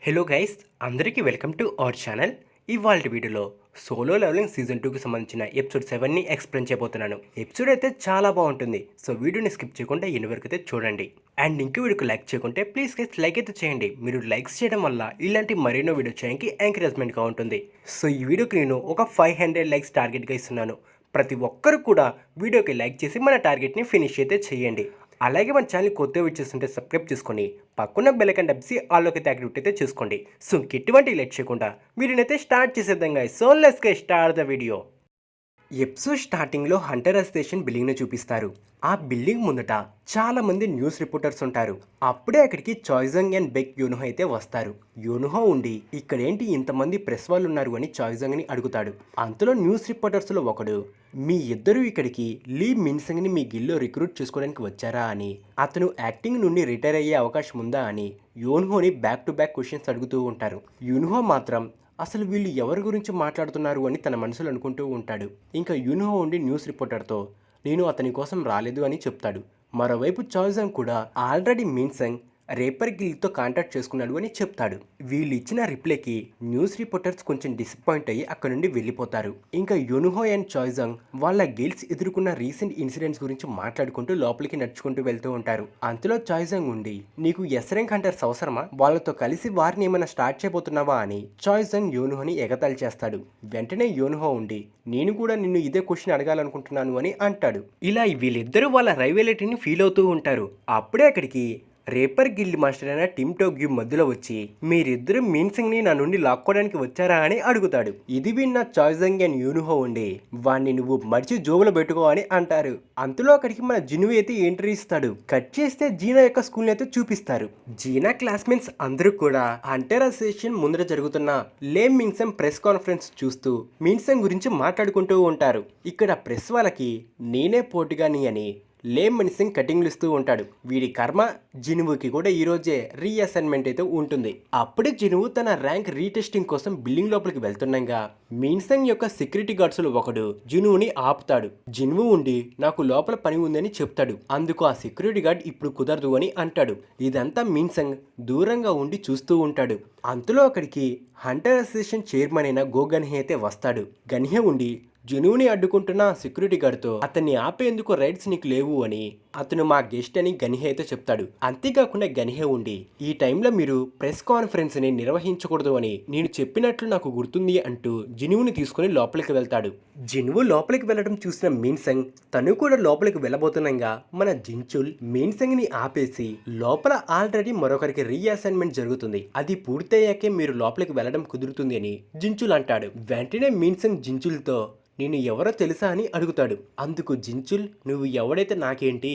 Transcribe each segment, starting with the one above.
Hello guys, అందరికీ welcome to our channel. ఇవాళ వీడియోలో సోలో లెవెలింగ్ సీజన్ 2కి సంబంధించిన ఎపిసోడ్ 7ని ఎక్స్ప్లెయిన్ చేయబోతున్నాను. ఎపిసోడ్ అయితే చాలా బాగుంటుంది. సో వీడియోని స్కిప్ చేయకుండా ఎన్ని వరకు అయితే చూడండి. అండ్ ఇంకో వీడియోకి లైక్ చేయకుంటే ప్లీజ్ గైస్ లైక్ అయితే చేయండి. మీరు లైక్స్ చేయడం వల్ల ఇలాంటి మరెన్నో వీడియో చేయడానికి ఎంకరేజ్మెంట్గా ఉంటుంది. సో ఈ వీడియోకి నేను ఒక 500 లైక్స్ టార్గెట్గా ఇస్తున్నాను. ప్రతి ఒక్కరు కూడా వీడియోకి లైక్ చేసి మన టార్గెట్ని ఫినిష్ అయితే చేయండి. అలాగే మన ఛానల్ కొత్తగా వచ్చేస్తుంటే సబ్స్క్రైబ్ చేసుకొని పక్కన బెల్ ఐకాన్ డబ్బి ఆల్లోకి యాక్టివిటీ అయితే చేసుకోండి. సో ఎటువంటి లేట్ చేయకుండా వీడియోనైతే స్టార్ట్ చేసేద్దాం guys. So let's get start the video. Episode స్టార్టింగ్లో హంటర్ స్టేషన్ బిల్డింగ్ను చూపిస్తారు. ఆ బిల్డింగ్ ముందట చాలా మంది న్యూస్ రిపోర్టర్స్ ఉంటారు. అప్పుడే అక్కడికి చాయ్జంగ్ అండ్ బెక్ యూనుహో అయితే వస్తారు. యూనుహో ఉండి ఇక్కడేంటి ఇంతమంది ప్రెస్ వాళ్ళు ఉన్నారు అని చాయ్జంగ్ని అడుగుతాడు. అంతలో న్యూస్ రిపోర్టర్స్లో ఒకడు, మీ ఇద్దరు ఇక్కడికి లీ మిన్సంగ్ని మీ గిల్లో రిక్రూట్ చేసుకోవడానికి వచ్చారా అని, అతను యాక్టింగ్ నుండి రిటైర్ అయ్యే అవకాశం ఉందా అని యూన్హోని బ్యాక్ టు బ్యాక్ క్వశ్చన్స్ అడుగుతూ ఉంటారు. యూన్హో మాత్రం అసలు వీళ్ళు ఎవరి గురించి మాట్లాడుతున్నారు అని తన మనసులో అనుకుంటూ ఉంటాడు. ఇంకా యూన్హో ఉండి న్యూస్ రిపోర్టర్తో నేను అతని కోసం రాలేదు అని చెప్తాడు. మరోవైపు చాయ్జంగ్ కూడా ఆల్రెడీ మిన్సంగ్ రేపర్ గిల్తో కాంటాక్ట్ చేసుకున్నాడు అని చెప్తాడు. వీళ్ళు ఇచ్చిన రిప్లైకి న్యూస్ రిపోర్టర్స్ కొంచెం డిసప్పాయింట్ అయ్యి అక్కడ నుండి వెళ్ళిపోతారు. ఇంకా యూనుహో అండ్ చాయ్జంగ్ వాళ్ళ గిల్స్ ఎదుర్కొన్న రీసెంట్ ఇన్సిడెంట్స్ గురించి మాట్లాడుకుంటూ లోపలికి నడుచుకుంటూ వెళ్తూ ఉంటారు. అంతలో చాయ్జంగ్ ఉండి నీకు ఎస్రెంగ్ హంటర్స్ అవసరమా, వాళ్ళతో కలిసి వారిని ఏమైనా స్టార్ట్ చేయబోతున్నావా అని చాయ్జంగ్ యూనుహోని ఎగతాళి చేస్తాడు. వెంటనే యూనుహో ఉండి నేను కూడా నిన్ను ఇదే క్వశ్చన్ అడగాలనుకుంటున్నాను అని అంటాడు. ఇలా వీళ్ళిద్దరూ వాళ్ళ రైవలిటీని ఫీల్ అవుతూ ఉంటారు. అప్పుడే అక్కడికి రేపర్ గిల్డ్ మాస్టర్ అయిన టిమ్ టోగ్యూ మధ్యలో వచ్చి మీరిద్దరు మిన్సింగ్ని నా నుండి లాక్కోవడానికి వచ్చారా అని అడుగుతాడు. ఇది విన్న చాయ్జంగ్ అండ్ యూనుహో ఉండి వాణ్ణి నువ్వు మడిచి జోబులో పెట్టుకో అని అంటారు. అంతలో అక్కడికి మన జిను అయితే ఎంట్రీ ఇస్తాడు. కట్ చేస్తే జీనా యొక్క స్కూల్ని అయితే చూపిస్తారు. జీనా క్లాస్మేట్స్ అందరూ కూడా హంటర్ అసోసియేషన్ ముందర జరుగుతున్న లేమ్ మిన్సంగ్ ప్రెస్ కాన్ఫరెన్స్ చూస్తూ మిన్సంగ్ గురించి మాట్లాడుకుంటూ ఉంటారు. ఇక్కడ ప్రెస్ వాళ్ళకి నేనే పోటీగాని అని లేమ్ మిన్సింగ్ కటింగ్లు ఇస్తూ ఉంటాడు. వీడి కర్మ జినువుకి కూడా ఈరోజే రీఅసైన్మెంట్ అయితే ఉంటుంది. అప్పుడే జినువు తన ర్యాంక్ రీటెస్టింగ్ కోసం బిల్డింగ్ లోపలికి వెళ్తుండగా మిన్సంగ్ యొక్క సెక్యూరిటీ గార్డ్స్లో ఒకడు జినువుని ఆపుతాడు. జినువు ఉండి నాకు లోపల పని ఉందని చెప్తాడు. అందుకు ఆ సెక్యూరిటీ గార్డ్ ఇప్పుడు కుదరదు అని అంటాడు. ఇదంతా మిన్సంగ్ దూరంగా ఉండి చూస్తూ ఉంటాడు. అంతలో అక్కడికి హంటర్ అసోసియేషన్ చైర్మన్ అయిన గో గన్హే అయితే వస్తాడు. గన్హే ఉండి జినువుని అడ్డుకుంటున్న సెక్యూరిటీ గార్డ్తో అతన్ని ఆపేందుకు రైట్స్ నీకు లేవు అని, అతను మా గెస్ట్ అని గన్హే అయితే చెప్తాడు. అంతేకాకుండా గన్హే ఉండి ఈ టైంలో మీరు ప్రెస్ కాన్ఫరెన్స్ ని నిర్వహించకూడదు అని నేను చెప్పినట్లు నాకు గుర్తుంది అంటూ జినువుని తీసుకుని లోపలికి వెళ్తాడు. జినువు లోపలికి వెళ్ళడం చూసిన మిన్సంగ్ తను కూడా లోపలికి వెళ్ళబోతుండగా మన జించుల్ మిన్సంగ్ ని ఆపేసి లోపల ఆల్రెడీ మరొకరికి రీఅసైన్మెంట్ జరుగుతుంది, అది పూర్తయ్యాకే మీరు లోపలికి వెళ్ళడం కుదురుతుంది అని జించుల్ అంటాడు. వెంటనే మిన్సంగ్ జించుల్తో నేను ఎవరో తెలుసా అని అడుగుతాడు. అందుకు జించుల్ నువ్వు ఎవడైతే నాకేంటి,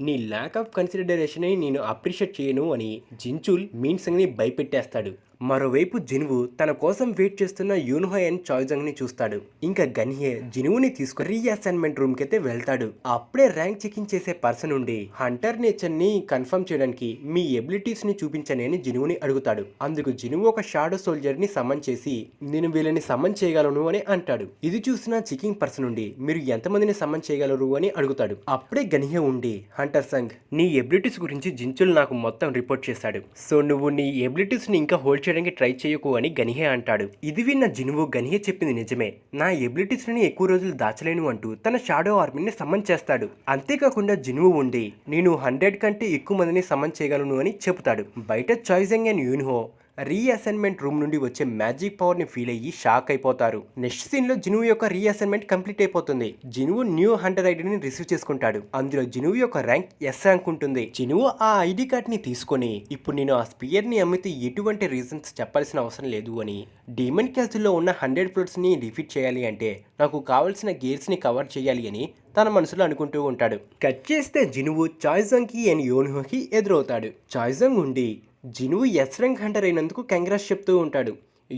నీ ల్యాక్ ఆఫ్ కన్సిడరేషన్ నేను అప్రిషియేట్ చేయను అని జించుల్ మిన్సంగ్ని భయపెట్టేస్తాడు. మరోవైపు జినువు తన కోసం వెయిట్ చేస్తున్న యూన్హో అండ్ చాయ్జంగ్ ని చూస్తాడు. ఇంకా గన్హే జినువుని తీసుకుని రీఅసైన్మెంట్ రూమ్ కి అయితే వెళ్తాడు. అప్పుడే ర్యాంక్ చెకింగ్ చేసే పర్సన్ ఉండి హంటర్ నేచర్ ని కన్ఫర్మ్ చేయడానికి మీ ఎబిలిటీస్ ని చూపించని అని జినువుని అడుగుతాడు. అందుకు జినువు ఒక షాడో సోల్జర్ ని సమన్ చేసి నేను వీళ్ళని సమన్ చేయగలను అని అంటాడు. ఇది చూసిన చెకింగ్ పర్సన్ ఉండి మీరు ఎంతమందిని సమన్ చేయగలరు అని అడుగుతాడు. అప్పుడే గన్హే ఉండి హంటర్ సంగ్ నీ ఎబిలిటీస్ గురించి జించుల్ నాకు మొత్తం రిపోర్ట్ చేశాడు, సో నువ్వు నీ ఎబిలిటీస్ ని ఇంకా హోల్డ్ చేయడానికి ట్రై చేయకు అని గన్హే అంటాడు. ఇది విన్న జినువు గన్హే చెప్పింది నిజమే, నా ఎబిలిటీస్ ని ఎక్కువ రోజులు దాచలేను అంటూ తన షాడో ఆర్మీని సమన్ చేస్తాడు. అంతేకాకుండా జినువు ఉండి నేను 100 కంటే ఎక్కువ మందిని సమన్ చేయగలను అని చెబుతాడు. బయట చాయ్జంగ్ అండ్ యూన్హో రీఅసైన్మెంట్ రూమ్ నుండి వచ్చే మ్యాజిక్ పవర్ ని ఫీల్ అయ్యి షాక్ అయిపోతారు. నెక్స్ట్ సీన్ లో జినువు యొక్క రీఅసైన్మెంట్ కంప్లీట్ అయిపోతుంది. జినువు న్యూ హంటర్ ఐడిని రిసీవ్ చేసుకుంటాడు. అందులో జినువు యొక్క ర్యాంక్ ఎస్ ర్యాంక్ ఉంటుంది. జినువు ఆ ఐడి కార్డ్ ని తీసుకొని ఇప్పుడు నేను ఆ స్పియర్ ని అమ్మితే ఎటువంటి రీజన్స్ చెప్పాల్సిన అవసరం లేదు అని, డీమన్ క్యాసిల్ లో ఉన్న 100 ఫ్లోర్స్ ని డిఫీట్ చేయాలి అంటే నాకు కావాల్సిన గేర్స్ ని కవర్ చేయాలి అని తన మనసులో అనుకుంటూ ఉంటాడు. కట్ చేస్తే జినువు చాయ్జంగ్ కి అండ్ యూన్హోకి ఎదురవుతాడు. చాయ్జంగ్ ఉండి జినువు ఎస్ ర్యాంక్ హంటర్ అయినందుకు కంగ్రాట్స్ చెప్తూ ఉంటాడు.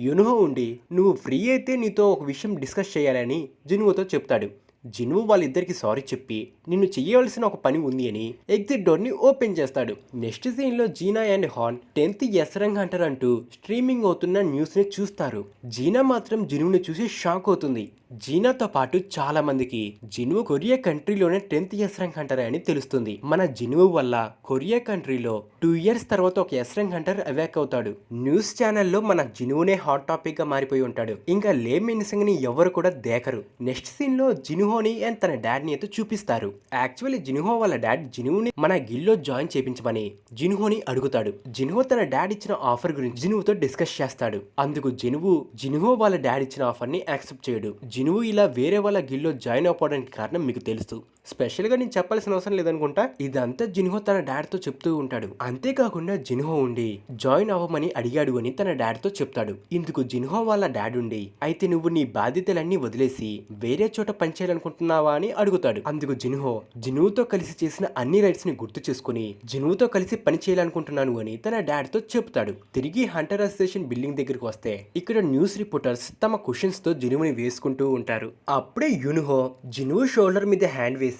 యూన్హో ఉండి నువ్వు ఫ్రీ అయితే నీతో ఒక విషయం డిస్కస్ చేయాలని జినువుతో చెప్తాడు. జినువు వాళ్ళిద్దరికి సారీ చెప్పి నిన్ను చెయ్యవలసిన ఒక పని ఉంది అని ఎగ్జిట్ డోర్ ని ఓపెన్ చేస్తాడు. నెక్స్ట్ సీన్ లో Jinah and Han 10th S rank hunter అంటూ స్ట్రీమింగ్ అవుతున్న న్యూస్ ని చూస్తారు. జీనా మాత్రం జినువుని చూసి షాక్ అవుతుంది. జీనాతో పాటు చాలా మందికి జిన్వు కొరియా కంట్రీలోనే 10th ఎస్ ర్యాంక్ హంటర్ అని తెలుస్తుంది. మన జిన్వు వల్ల కొరియా కంట్రీలో 2 years తర్వాత ఒక ఎస్ ర్యాంక్ హంటర్ అవాక్ అవుతాడు. న్యూస్ ఛానల్లో మన జిన్వునే హాట్ టాపిక్ గా మారిపోయి ఉంటాడు. ఇంకా లే మిన్సింగ్ ని ఎవరు కూడా దేకరు. నెక్స్ట్ సీన్ లో జిన్హోని అండ్ తన డాడ్ ని అయితే చూపిస్తారు. యాక్చువల్లీ జిన్హో వాళ్ళ డాడ్ జిన్వుని మన గిల్లో జాయిన్ చేయించమని జిన్హోని అడుగుతాడు. జిన్హో తన డాడ్ ఇచ్చిన ఆఫర్ గురించి జిన్వుతో డిస్కస్ చేస్తాడు. అందుకు జిన్హో వాళ్ళ డాడ్ ఇచ్చిన ఆఫర్ ని యాక్సెప్ట్ చేయడు. జిన్వు ఇలా వేరే వాళ్ళ గిల్లో జాయిన్ అవ్వడానికి కారణం మీకు తెలుసు. స్పెషల్ గా నేను చెప్పాల్సిన అవసరం లేదనుకుంటా. ఇదంతా జిన్హో తన డాడ్ తో చెప్తూ ఉంటాడు. అంతేకాకుండా జిన్హో ఉండి జాయిన్ అవ్వమని అడిగాడు అని తన డాడ్ తో చెప్తాడు. ఇందుకు జిన్హో వాళ్ళ డాడ్ ఉండి అయితే నువ్వు నీ బాధ్యతలన్నీ వదిలేసి వేరే చోట పనిచేయాలనుకుంటున్నావా అని అడుగుతాడు. అందుకు జిన్హోతో కలిసి చేసిన అన్ని రైట్స్ ని గుర్తు చేసుకుని జిన్హోతో కలిసి పని చేయాలనుకుంటున్నాను అని తన డాడ్ తో చెప్తాడు. తిరిగి హంటర్ అసోసియేషన్ బిల్డింగ్ దగ్గరికి వస్తే ఇక్కడ న్యూస్ రిపోర్టర్స్ తమ క్వశ్చన్స్ తో జిన్హోని వేసుకుంటూ ఉంటారు. అప్పుడే జిన్హో షోల్డర్ మీద హ్యాండ్ వేసి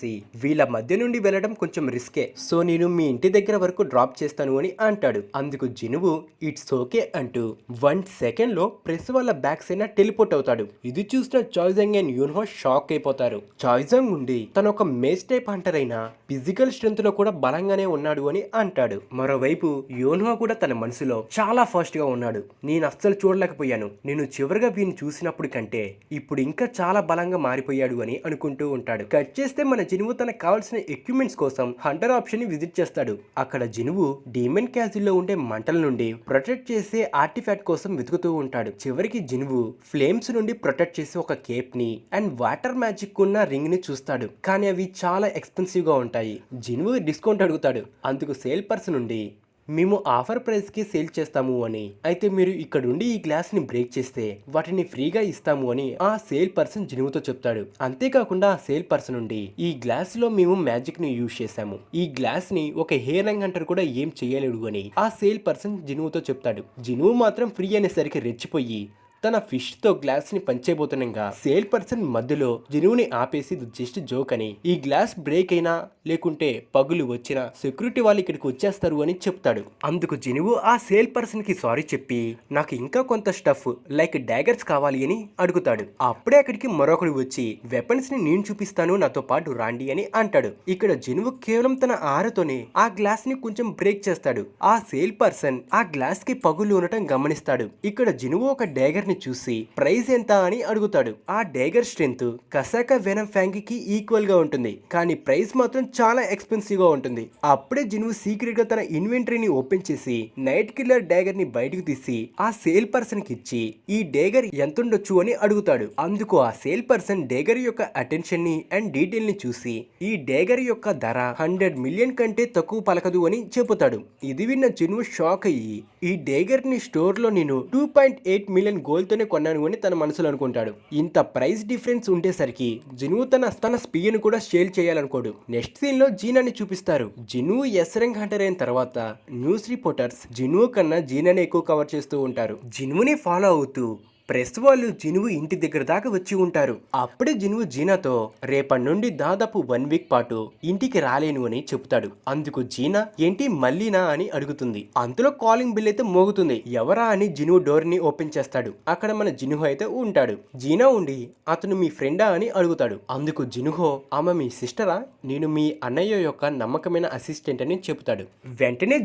వీళ్ళ మధ్య నుండి వెళ్ళడం కొంచెం రిస్కే, సో నేను మీ ఇంటి దగ్గర వరకు డ్రాప్ చేస్తాను అని అంటాడు. అందుకు జిన్హో ఇట్స్ ఓకే అంటూ 1 second లో ప్రెస్ వాళ్ళ బ్యాక్ సైడ్ టెలిపోర్ట్ అవుతాడు. ఇది చూసిన చాయ్జంగ్ అండ్ యూన్హో షాక్ అయిపోతారు. చాయ్జంగ్ ఉండి తను ఒక మేజ్ టైప్ హంటర్ అయినా ఫిజికల్ స్ట్రెంత్ లో కూడా బలంగానే ఉన్నాడు అని అంటాడు. మరోవైపు యూన్హో కూడా తన మనసులో చాలా ఫాస్ట్ గా ఉన్నాడు. నేను అస్సలు చూడలేకపోయాను. నేను చివరిగా వీని చూసినప్పుడు కంటే ఇప్పుడు ఇంకా చాలా బలంగా మారిపోయాడు అని అనుకుంటూ ఉంటాడు. కట్ చేస్తే మన జిన్వు తనకు కావాల్సిన ఎక్విప్మెంట్స్ కోసం హంటర్ ఆప్షన్ ని విజిట్ చేస్తాడు. అక్కడ జిన్వు డీమన్ క్యాజిల్లో ఉండే మంటల నుండి ప్రొటెక్ట్ చేసే ఆర్టిఫాక్ట్ కోసం వెతుకుతూ ఉంటాడు. చివరికి జిన్వు ఫ్లేమ్స్ నుండి ప్రొటెక్ట్ చేసే ఒక కేప్ ని అండ్ వాటర్ మ్యాజిక్ ఉన్న రింగ్ ని చూస్తాడు. కానీ అవి చాలా ఎక్స్పెన్సివ్ గా ఉంటాయి. జిన్వు డిస్కౌంట్ అడుగుతాడు. అందుకు సేల్ పర్సన్ నుండి మేము ఆఫర్ ప్రైస్ కి సేల్ చేస్తాము అని, అయితే మీరు ఇక్కడుండి ఈ గ్లాస్ ని బ్రేక్ చేస్తే వాటిని ఫ్రీగా ఇస్తాము అని ఆ సేల్ పర్సన్ జిన్వుతో చెప్తాడు. అంతేకాకుండా ఆ సేల్ పర్సన్ నుండి ఈ గ్లాస్ లో మేము మ్యాజిక్ ని యూజ్ చేశాము, ఈ గ్లాస్ ని ఒక హెయిర్ రంగ్ హంటర్ కూడా ఏం చేయలేడు అని ఆ సేల్ పర్సన్ జిన్వుతో చెప్తాడు. జిన్వు మాత్రం ఫ్రీ అనేసరికి రెచ్చిపోయి తన ఫిష్ తో గ్లాస్ ని పంచేయబోతుండగా సేల్ పర్సన్ మధ్యలో జిన్వుని ఆపేసి జస్ట్ జోక్ అని ఈ గ్లాస్ బ్రేక్ అయినా లేకుంటే పగులు వచ్చినా సెక్యూరిటీ వాళ్ళు ఇక్కడికి వచ్చేస్తారు అని చెప్తాడు. అందుకు జిన్వు ఆ సేల్ పర్సన్ కి సారీ చెప్పి నాకు ఇంకా కొంత స్టఫ్ లైక్ డాగర్స్ కావాలి అని అడుగుతాడు. అప్పుడే అక్కడికి మరొకడు వచ్చి వెపన్స్ ని నేను చూపిస్తాను నాతో పాటు రాండి అని అంటాడు. ఇక్కడ జిన్వు కేవలం తన ఆరతోనే ఆ గ్లాస్ ని కొంచెం బ్రేక్ చేస్తాడు. ఆ సేల్ పర్సన్ ఆ గ్లాస్ కి పగులు ఉండటం గమనిస్తాడు. ఇక్కడ జిన్వు ఒక డాగర్ చూసి ప్రైస్ ఎంత అని అడుగుతాడు. ఆ డేగర్ స్ట్రెంత్ కసాకా వెనం ఫ్యాంగ్ కి ఈక్వల్ గా ఉంటుంది, కానీ ప్రైస్ మాత్రం చాలా ఎక్స్పెన్సివ్ గా ఉంటుంది. అప్పుడే జిన్వు సీక్రెట్ గా తన ఇన్వెంటరీని ఓపెన్ చేసి నైట్ కిల్లర్ డేగర్ ని బయటకు తీసి ఆ సేల్ పర్సన్ కి ఇచ్చి ఈ డేగర్ ఎంత ఉండొచ్చు అని అడుగుతాడు. అందుకు ఆ సేల్ పర్సన్ డేగర్ యొక్క అటెన్షన్ ని అండ్ డీటెయిల్ ని చూసి ఈ డేగర్ యొక్క ధర 100 million కంటే తక్కువ పలకదు అని చెబుతాడు. ఇది విన్న జిన్వు షాక్ అయ్యి ఈ డేగర్ ని స్టోర్ లో నేను 2.8 million గోల్డ్ తోనే కొన్నాను అని తన మనసులో అనుకుంటాడు. ఇంత ప్రైస్ డిఫరెన్స్ ఉండేసరికి జిన్వు తన స్పీయను కూడా షేర్ చేయాలనుకోడు. నెక్స్ట్ సీన్ లో జీనాని చూపిస్తారు. జిన్వు ఎస్ ర్యాంక్ హంటర్ అయిన తర్వాత న్యూస్ రిపోర్టర్స్ జిన్వు కన్నా జీనాని ఎక్కువ కవర్ చేస్తూ ఉంటారు. జిన్వుని ఫాలో అవుతూ ప్రెస్ వాళ్ళు జిన్వు ఇంటి దగ్గర దాకా వచ్చి ఉంటారు. అప్పుడే జిన్వు జీనాతో రేపటి నుండి దాదాపు 1 week పాటు ఇంటికి రాలేను అని చెప్తాడు. అందుకు జీనా ఏంటి మళ్ళీనా అని అడుగుతుంది. అంతలో కాలింగ్ బిల్ అయితే మోగుతుంది. ఎవరా అని జిన్వు డోర్ ని ఓపెన్ చేస్తాడు. అక్కడ మన జిన్హో అయితే ఉంటాడు. జీనా ఉండి అతను మీ ఫ్రెండా అని అడుగుతాడు. అందుకు జిన్హో ఆమె మీ సిస్టరా, నేను మీ అన్నయ్య యొక్క నమ్మకమైన అసిస్టెంట్ అని చెప్తాడు. వెంటనే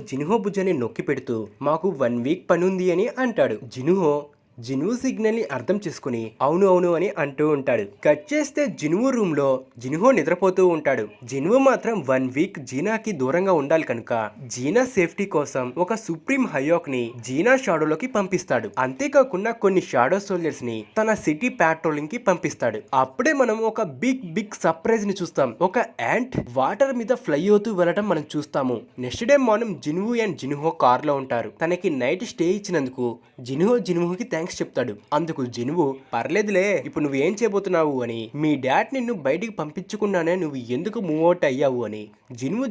జిన్హో భుజాన్ని నొక్కి పెడుతూ మాకు 1 week పని ఉంది అని అంటాడు. జిన్వు సిగ్నల్ ని అర్థం చేసుకుని అవును అవును అని అంటూ ఉంటాడు. కట్ చేస్తే జిన్వు రూమ్ లో జిన్హో నిద్రపోతూ ఉంటాడు. జిన్వు మాత్రం 1 week జీనాకి దూరంగా ఉండాలి కనుక జీనా సేఫ్టీ కోసం ఒక సుప్రీం హయోక్ ని జీనా షాడోలోకి పంపిస్తాడు. అంతేకాకుండా కొన్ని షాడో సోల్జర్స్ ని తన సిటీ పాట్రోలింగ్ కి పంపిస్తాడు. అప్పుడే మనం ఒక బిగ్ సర్ప్రైజ్ ని చూస్తాం. ఒక యాంట్ వాటర్ మీద ఫ్లై అవుతూ వెళ్ళడం మనం చూస్తాము. Next day morning Jinho car లో ఉంటారు. తనకి నైట్ స్టే ఇచ్చినందుకు జిన్హోకి థ్యాంక్స్ చెప్తాడు. అందుకు జిన్వు పర్లేదులే, ఇప్పుడు నువ్వు ఏం చేయబోతున్నావు అని, మీ డాడ్ నిన్ను బయటికి పంపించకుండానే నువ్వు ఎందుకు మూవ్ అవుట్ అయ్యావు అని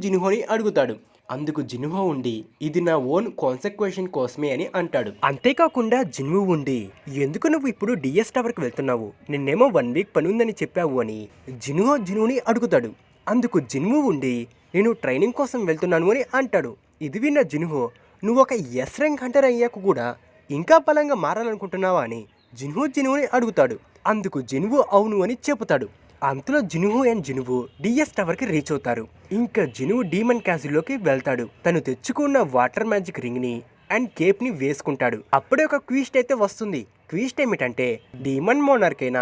జిన్హోని అడుగుతాడు. అందుకు జిన్హో ఉండి ఇది నా ఓన్ కాన్సెక్వేషన్ కోసమే అని అంటాడు. అంతేకాకుండా జిన్హో ఉండి ఎందుకు నువ్వు ఇప్పుడు డిఎస్ టవర్ కి వెళ్తున్నావు, నిన్నేమో 1 week పని ఉందని చెప్పావు అని జిన్హోని అడుగుతాడు. అందుకు జిన్హో ఉండి నేను ట్రైనింగ్ కోసం వెళ్తున్నాను అని అంటాడు. ఇది విన్న జిన్హో నువ్వు ఒక ఎస్ ర్యాంక్ హంటర్ అయ్యాక కూడా ఇంకా బలంగా మారాలనుకుంటున్నావా అని జిన్హోని అడుగుతాడు. అందుకు జినువు అవును అని చెబుతాడు. అంతలో జినువు అండ్ జినువు డిఎస్ టవర్కి రీచ్ అవుతారు. ఇంకా జినువు డీమన్ క్యాసిల్లోకి వెళ్తాడు. తను తెచ్చుకున్న వాటర్ మ్యాజిక్ రింగ్ని అండ్ కేప్ని వేసుకుంటాడు. అప్పుడే ఒక క్విస్ట్ అయితే వస్తుంది. క్విస్ట్ ఏమిటంటే డీమన్ మోనార్క్ అయిన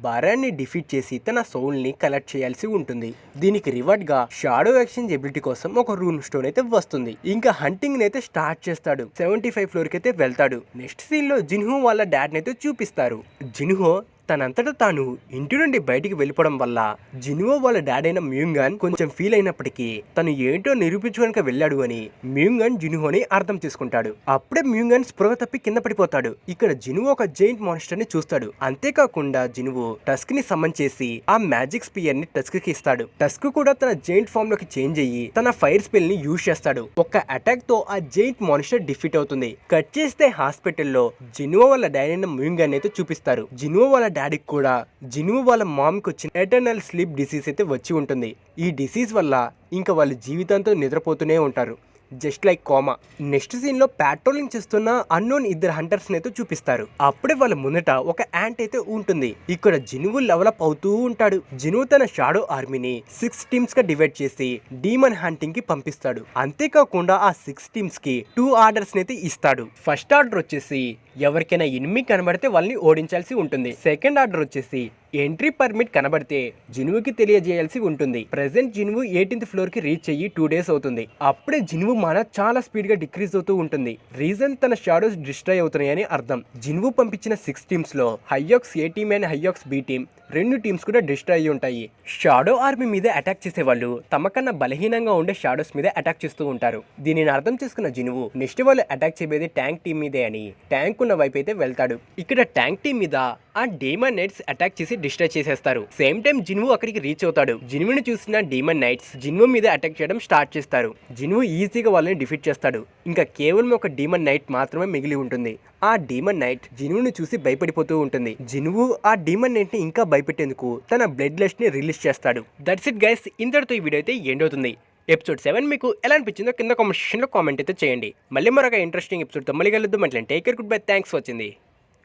బారాన్ని డిఫీట్ చేసి తన సోల్ని కలెక్ట్ చేయాల్సి ఉంటుంది. దీనికి రివార్డ్గా షాడో ఎక్స్చేంజ్ ఎబిలిటీ కోసం ఒక రూన్ స్టోన్ అయితే వస్తుంది. ఇంకా హంటింగ్ అయితే స్టార్ట్ చేస్తాడు. 75 ఫ్లోర్కి అయితే వెళ్తాడు. నెక్స్ట్ సీన్లో జిన్హో వాళ్ళ డాడ్ని అయితే చూపిస్తారు. జిన్హో తనంతటా తాను ఇంటి నుండి బయటికి వెళ్ళిపోవడం వల్ల జినువో వాళ్ళ డాడ్ అయిన మ్యూంగాన్ కొంచెం ఫీల్ అయినప్పటికీ తను ఏంటో నిరూపించుకోవడానికి వెళ్ళాడు అని మ్యూంగాన్ జినువోని అర్థం చేసుకుంటాడు. అప్పుడే మ్యూంగాన్ స్పృహ తప్పి కింద పడిపోతాడు. ఇక్కడ జినువో ఒక జైంట్ మాన్స్టర్ ని చూస్తాడు. అంతేకాకుండా జినువో టస్క్ ని సమన్ చేసి ఆ మ్యాజిక్ స్పియర్ ని టస్క్ కి ఇస్తాడు. టస్క్ కూడా తన జైంట్ ఫామ్ లోకి చేంజ్ అయ్యి తన ఫైర్ స్పెల్ ని యూజ్ చేస్తాడు. ఒక అటాక్ తో ఆ జైంట్ మాన్స్టర్ డిఫీట్ అవుతుంది. కట్ చేస్తే హాస్పిటల్లో జినువో వాళ్ళ డాడీ అయిన మ్యూంగాన్ అయితే చూపిస్తారు. జినువో వాళ్ళ డాడీకి కూడా జినువు వాళ్ళ మామ్కి వచ్చిన ఎటర్నల్ స్లీప్ డిసీజ్ అయితే వచ్చి ఉంటుంది. ఈ డిసీజ్ వల్ల ఇంకా వాళ్ళ జీవితంతో నిద్రపోతూనే ఉంటారు, just like coma. Next scene లో పాట్రోలింగ్ చేస్తున్న అన్నోన్ ఇద్దరు హంటర్స్ అయితే చూపిస్తారు. అప్పుడే వాళ్ళ ముందట ఒక యాంట్ అయితే ఉంటుంది. ఇక్కడ జినువు లెవలప్ అవుతూ ఉంటాడు. జినువు తన షాడో ఆర్మీని 6 టీమ్స్ గా డివైడ్ చేసి డీమన్ హంటింగ్ కి పంపిస్తాడు. అంతేకాకుండా ఆ 6 టీమ్స్ కి 2 ఆర్డర్స్ అయితే ఇస్తాడు. ఫస్ట్ ఆర్డర్ వచ్చేసి ఎవరికైనా ఎనిమి కనబడితే వాళ్ళని ఓడించాల్సి ఉంటుంది. సెకండ్ ఆర్డర్ వచ్చేసి ఎంట్రీ పర్మిట్ కనబడితే జినువుకి తెలియజేయాల్సి ఉంటుంది. ప్రెసెంట్ జినువు 18th ఫ్లోర్ కి రీచ్ అయ్యి 2 డేస్ అవుతుంది. అప్పుడే జినువు మాన చాలా స్పీడ్ గా డిక్రీజ్ అవుతూ ఉంటుంది. రీజన్ తన షాడోస్ డిస్ట్రాయ్ అవుతున్నాయని అర్థం. జినువు పంపించిన 6 టీమ్స్ లో హైయాక్స్ ఏ టీమ్ అండ్ హైయాక్స్ బి టీమ్ 2 టీమ్స్ కూడా డిస్ట్రాయ్ అయ్యి ఉంటాయి. షాడో ఆర్మీ మీద అటాక్ చేసే వాళ్ళు తమ కన్నా బలహీనంగా ఉండే షాడోస్ మీద అటాక్ చేస్తూ ఉంటారు. దీనిని అర్థం చేసుకున్న జినువు నెక్స్ట్ వాళ్ళు అటాక్ చేయబోయేది ట్యాంక్ టీమ్ మీదే అని ట్యాంక్ ఉన్న వైపు అయితే వెళ్తాడు. ఇక్కడ ట్యాంక్ టీమ్ మీద ఆ డీమన్ నైట్స్ అటాక్ చేసి డిస్ట్రాయ్ చేసేస్తారు. సేమ్ టైం జినువు అక్కడికి రీచ్ అవుతాడు. జినువుని చూసిన డీమన్ నైట్స్ జినువు మీద అటాక్ చేయడం స్టార్ట్ చేస్తారు. జినువు ఈజీగా వాళ్ళని డిఫీట్ చేస్తాడు. ఇంకా కేవలం ఒక డీమన్ నైట్ మాత్రమే మిగిలి ఉంటుంది. ఆ డీమన్ నైట్ జినువుని చూసి భయపడిపోతూ ఉంటుంది. జినువు ఆ డీమన్ నైట్ ని ఇంకా భయపెట్టేందుకు తన బ్లడ్ లస్ట్ ని రిలీజ్ చేస్తాడు. దట్స్ ఇట్ గైస్, ఇంతటితో ఈ వీడియో అయితే ఎండ్ అవుతుంది. ఎపిసోడ్ 7 మీకు ఎలా అనిపించిందో కింద కామెంట్ సెక్షన్లో కామెంట్ అయితే చేయండి. మళ్ళీ మరొక ఇంట్రెస్టింగ్ ఎపిసోడ్తో మళ్ళీ కలుద్దాం. అంటే take care, good bye, thanks for watching the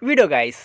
video guys.